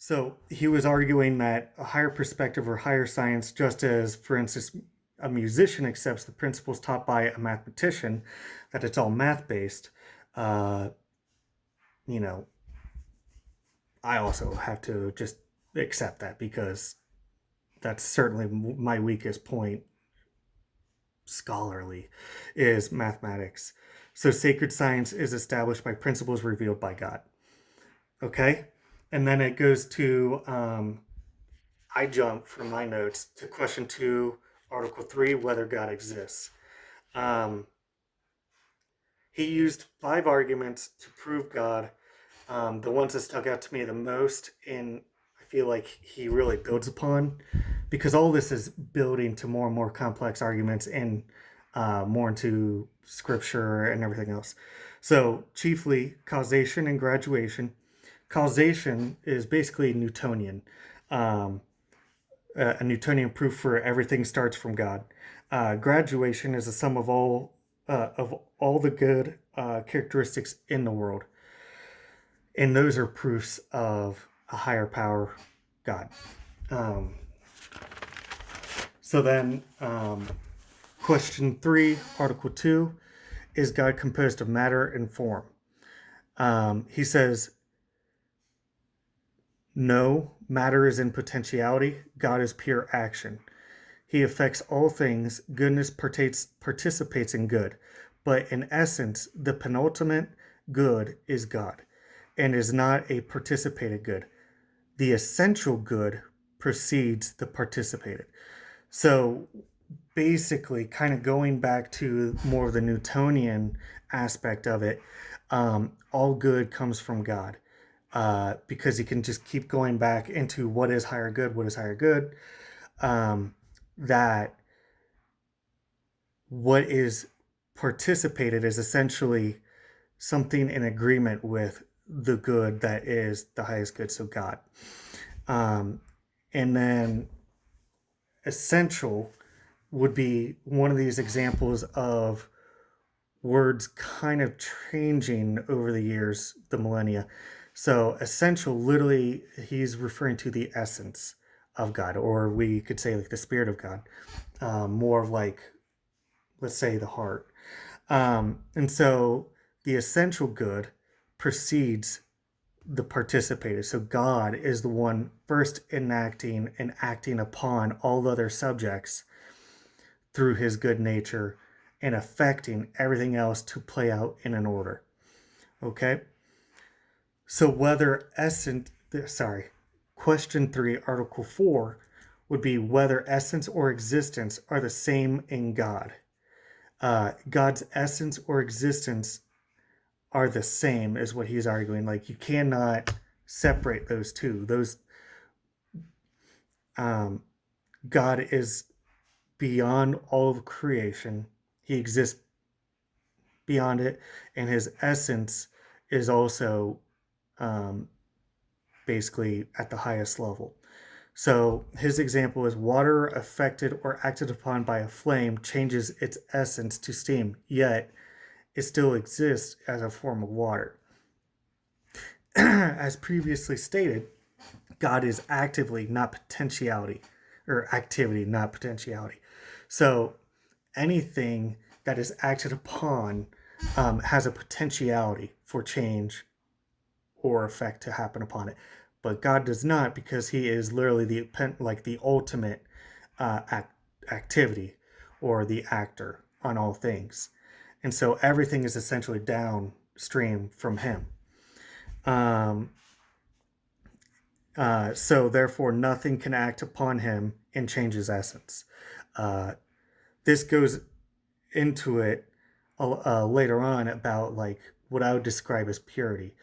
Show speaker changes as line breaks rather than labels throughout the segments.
So he was arguing that a higher perspective or higher science, just as, for instance, a musician accepts the principles taught by a mathematician, that it's all math based. Uh, you know, I also have to just accept that because that's certainly my weakest point scholarly is mathematics. So sacred science is established by principles revealed by God. Okay? And then it goes to I jump from my notes to question 2, Article 3, whether God exists. Um, he used 5 arguments to prove God. The ones that stuck out to me the most, and I feel like he really builds upon, because all this is building to more and more complex arguments and more into scripture and everything else. So, chiefly causation and graduation. Causation is basically Newtonian. Um, a Newtonian proof for everything starts from God. Graduation is a sum of all the good characteristics in the world, and those are proofs of a higher power, God. Um, so then, question 3, Article 2, is God composed of matter and form? He says no, matter is in potentiality. God is pure action. He affects all things. Goodness participates in good. But in essence, the penultimate good is God and is not a participated good. The essential good precedes the participated. So basically, kind of going back to more of the Newtonian aspect of it, all good comes from God. Because you can just keep going back into what is higher good, what is higher good. That what is participated is essentially something in agreement with the good that is the highest good, so God. Um, and then essential would be one of these examples of words kind of changing over the years, the millennia. So essential, literally, he's referring to the essence of God, or we could say like the spirit of God, more of like, let's say, the heart. And so the essential good precedes the participated. So God is the one first enacting and acting upon all other subjects through his good nature and affecting everything else to play out in an order. Okay? So whether essence, sorry, question 3, Article 4 would be whether essence or existence are the same in God. God's essence or existence are the same, is what he's arguing. Like, you cannot separate those two. Um, God is beyond all of creation. He exists beyond it, and his essence is also um, basically at the highest level. So his example is water affected or acted upon by a flame changes its essence to steam, yet it still exists as a form of water. As previously stated, God is actively, not potentiality, or activity, not potentiality. So anything that is acted upon has a potentiality for change or effect to happen upon it. But God does not, because he is literally the ultimate activity or the actor on all things. And so everything is essentially downstream from him. Um, so therefore, nothing can act upon him and change his essence. This goes into it later on about like what I would describe as purity,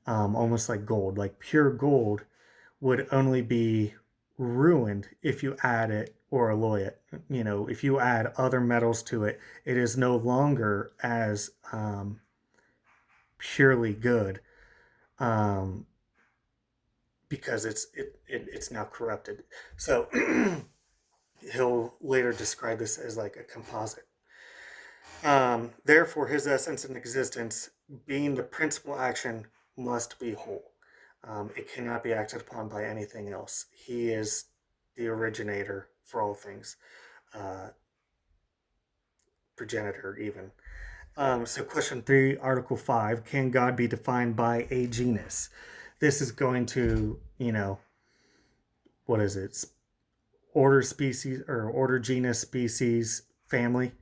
almost like gold. Like pure gold would only be ruined if you add it or alloy it. You know, if you add other metals to it, it is no longer as purely good. Um, because it's now corrupted. So he'll later describe this as like a composite. Therefore, his essence and existence, being the principal action, must be whole. It cannot be acted upon by anything else. He is the originator for all things, uh, progenitor even. So, question three, Article 5, can God be defined by a genus? This is going to, what is it? Order, species, or order, genus, species, family.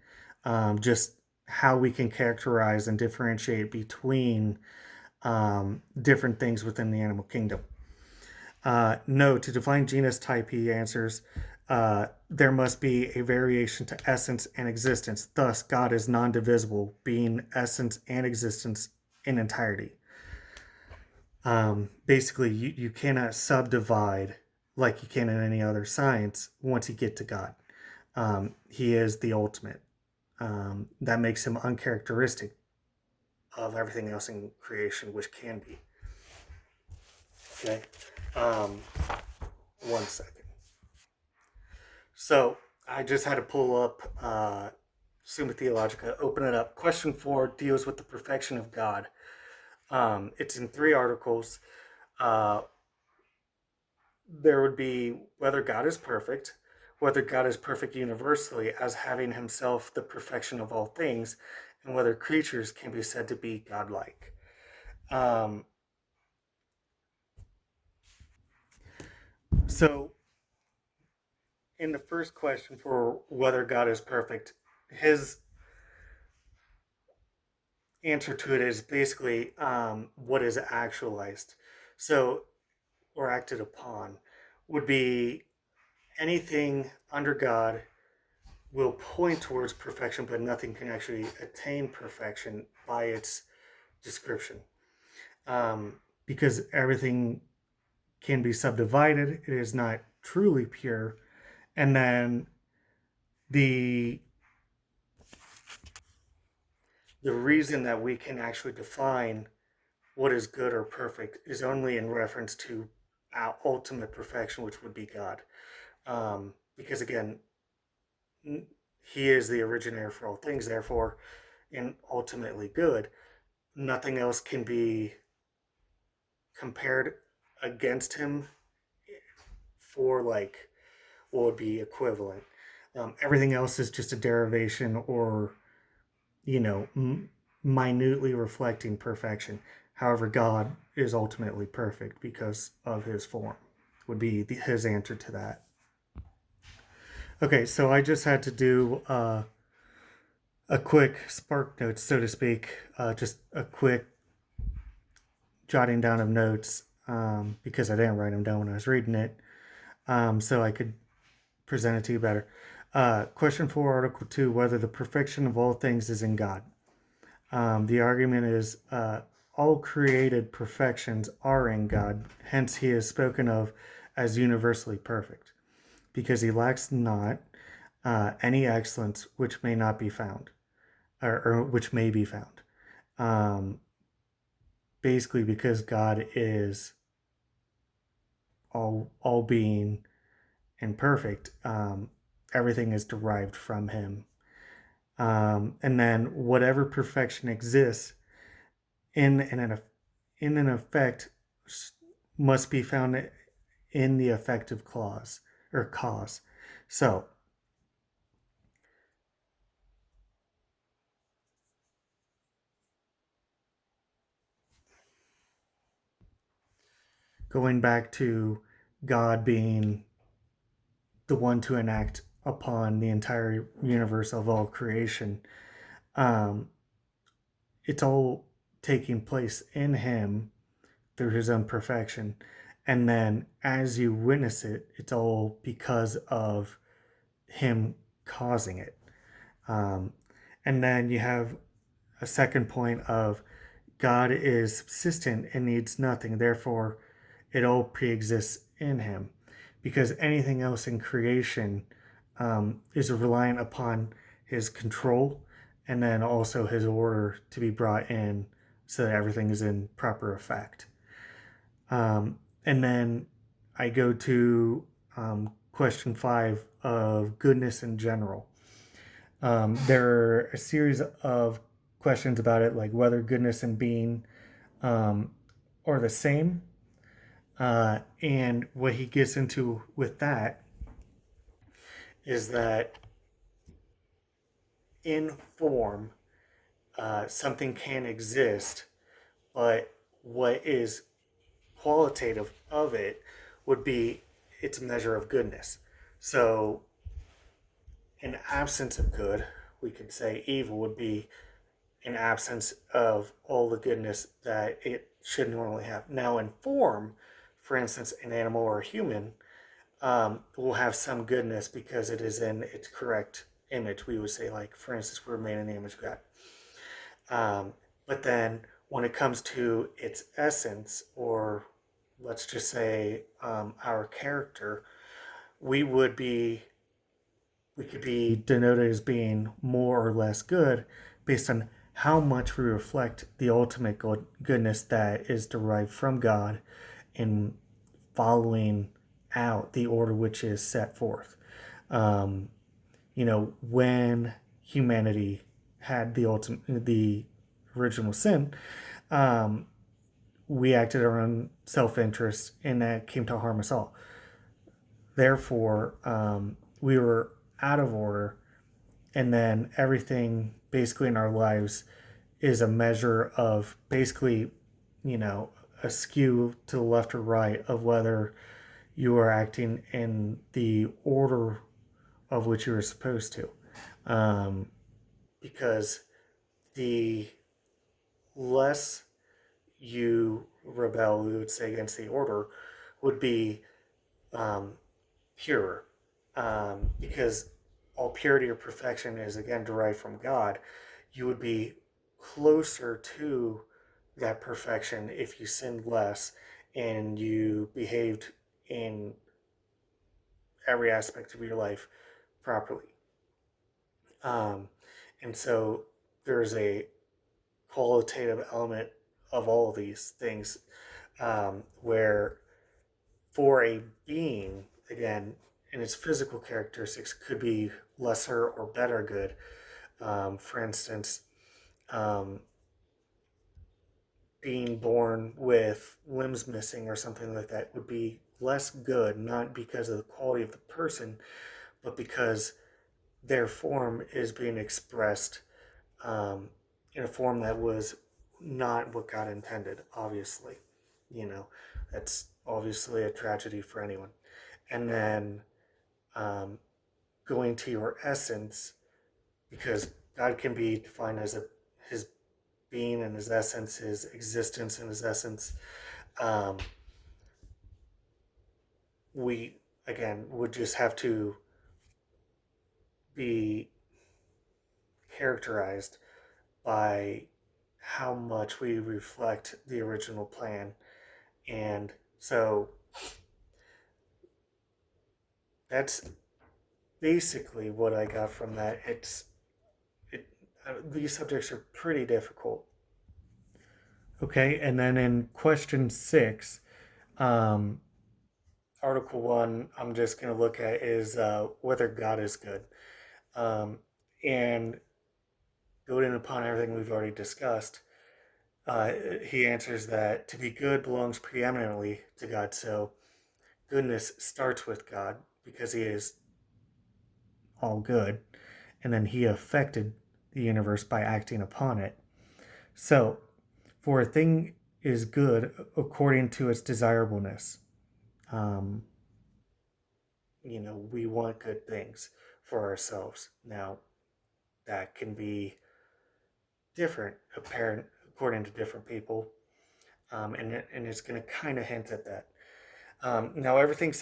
Just how we can characterize and differentiate between different things within the animal kingdom. No, to define genus type, he answers, there must be a variation to essence and existence. Thus, God is non divisible, being essence and existence in entirety. Basically, you cannot subdivide like you can in any other science once you get to God. He is the ultimate. That makes him uncharacteristic of everything else in creation, which can be. Okay. Um, one second. So I just had to pull up Summa Theologica, open it up. Question 4 deals with the perfection of God. It's in 3 articles. Uh, there would be whether God is perfect, whether God is perfect universally as having himself the perfection of all things, and whether creatures can be said to be godlike. Um, so, in the first question for whether God is perfect, his answer to it is basically what is actualized. So, or acted upon, would be anything under God will point towards perfection, but nothing can actually attain perfection by its description. Because everything can be subdivided, it is not truly pure. And then the the reason that we can actually define what is good or perfect is only in reference to our ultimate perfection, which would be God. Because again, he is the originator for all things, therefore, and ultimately good. Nothing else can be compared against him for like what would be equivalent. Everything else is just a derivation or, you know, minutely reflecting perfection. However, God is ultimately perfect because of his form, would be his answer to that. Okay, so I just had to do a quick spark notes, so to speak, just a quick jotting down of notes because I didn't write them down when I was reading it, so I could present it to you better. Question 4, Article 2, whether the perfection of all things is in God. The argument is all created perfections are in God, hence he is spoken of as universally perfect, because he lacks not any excellence which may not be found, or which may be found. Um, Basically, because God is all being and perfect, everything is derived from him. And then whatever perfection exists in an effect must be found in the effective clause or cause. So going back to God being the one to enact upon the entire universe of all creation, um, it's all taking place in him through his own perfection. And then as you witness it, it's all because of him causing it. Um, and then you have a second point of God is subsistent and needs nothing. Therefore, it all preexists in him. Because anything else in creation is reliant upon his control and then also his order to be brought in so that everything is in proper effect. And then I go to question 5 of goodness in general. There are a series of questions about it, like whether goodness and being are the same, And what he gets into with that is that in form, something can exist, but what is qualitative of it would be its measure of goodness. So, an absence of good, we could say evil would be an absence of all the goodness that it should normally have. Now, in form, for instance, an animal or a human will have some goodness because it is in its correct image. We would say, like, for instance, we're made in the image of God. But then when it comes to its essence, or let's just say our character, we would be we could be denoted as being more or less good based on how much we reflect the ultimate goodness that is derived from God in following out the order which is set forth. Um, when humanity had the original sin, um, we acted our own self-interest, and that came to harm us all. Therefore, we were out of order, and then everything basically in our lives is a measure of basically, you know, a skew to the left or right of whether you are acting in the order of which you were supposed to. Um, because the less you rebel, we would say, against the order, would be um, pure. Because all purity or perfection is, again, derived from God. You would be closer to that perfection if you sinned less and you behaved in every aspect of your life properly. Um, and so there's a qualitative element of all of these things where for a being, again, in its physical characteristics, could be lesser or better good. For instance, um, being born with limbs missing or something like that would be less good, not because of the quality of the person, but because their form is being expressed um, in a form that was not what God intended, obviously. You know, that's obviously a tragedy for anyone. And then um, going to your essence, because God can be defined as his being and his essence, his existence and his essence. Um, we, again, would just have to be characterized by how much we reflect the original plan. And so that's basically what I got from that. These subjects are pretty difficult. Okay, and then in question 6, um, Article 1, I'm just going to look at is whether God is good. Um, and building upon everything we've already discussed, he answers that to be good belongs preeminently to God. So goodness starts with God because he is all good. And then he affected the universe by acting upon it. So, for a thing is good according to its desirableness. Um, we want good things for ourselves. Now, that can be different, apparent according to different people, and it's going to kind of hint at that. Now, everything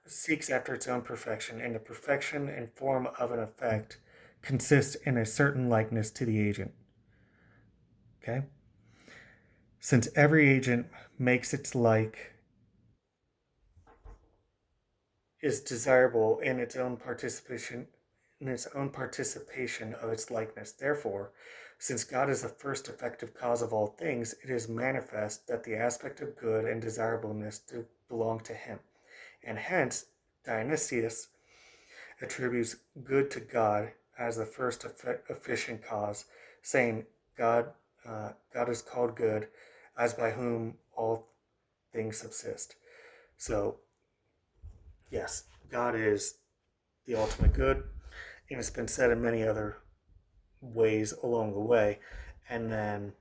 seeks after its own perfection, and the perfection and form of an effect consists in a certain likeness to the agent. Okay? Since every agent makes its like is desirable in its own participation of its likeness. Therefore, since God is the first effective cause of all things, it is manifest that the aspect of good and desirableness belong to him. And hence, Dionysius attributes good to God as the first efficient cause, saying, God is called good, as by whom all things subsist. So, yes, God is the ultimate good, and it's been said in many other ways along the way. And then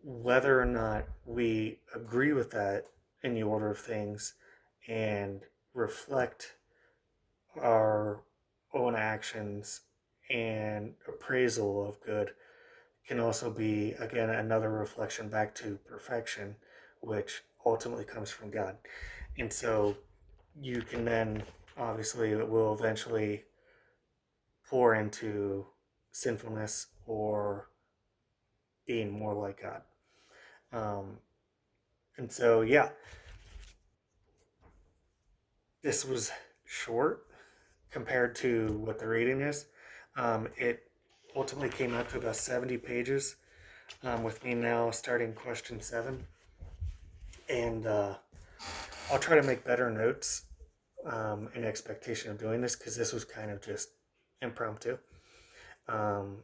whether or not we agree with that in the order of things and reflect our own actions and appraisal of good can also be, again, another reflection back to perfection, which ultimately comes from God. And so you can then, obviously, it will eventually pour into sinfulness or being more like God. Um, and so, yeah, this was short compared to what the reading is. It ultimately came out to about 70 pages, with me now starting question 7. And I'll try to make better notes in expectation of doing this because this was kind of just impromptu. Um,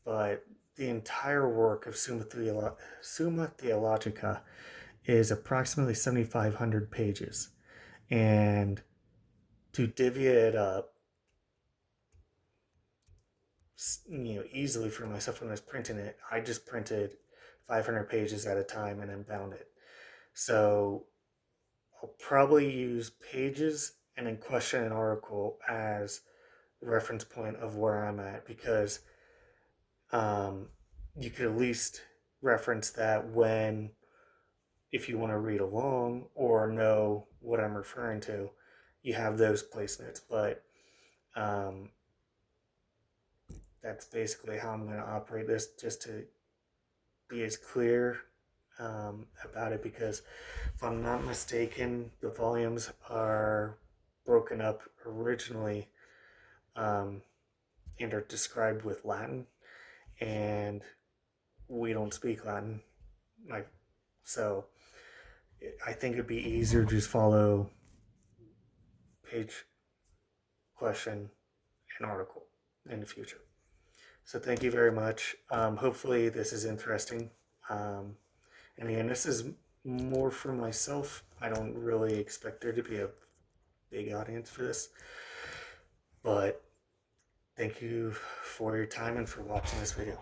but the entire work of Summa Theologica is approximately 7,500 pages. And to divvy it up, easily for myself when I was printing it, I just printed 500 pages at a time and then bound it. So I'll probably use pages and then question and article as reference point of where I'm at because um, you could at least reference that when, if you want to read along or know what I'm referring to, you have those place notes. But um, that's basically how I'm going to operate this, just to be as clear about it. Because if I'm not mistaken, the volumes are broken up originally um, and are described with Latin, and we don't speak Latin. Like, so I think it'd be easier to just follow page, question, and article in the future. So thank you very much. Hopefully this is interesting. Um, and again, this is more for myself. I don't really expect there to be a big audience for this, but thank you for your time and for watching this video.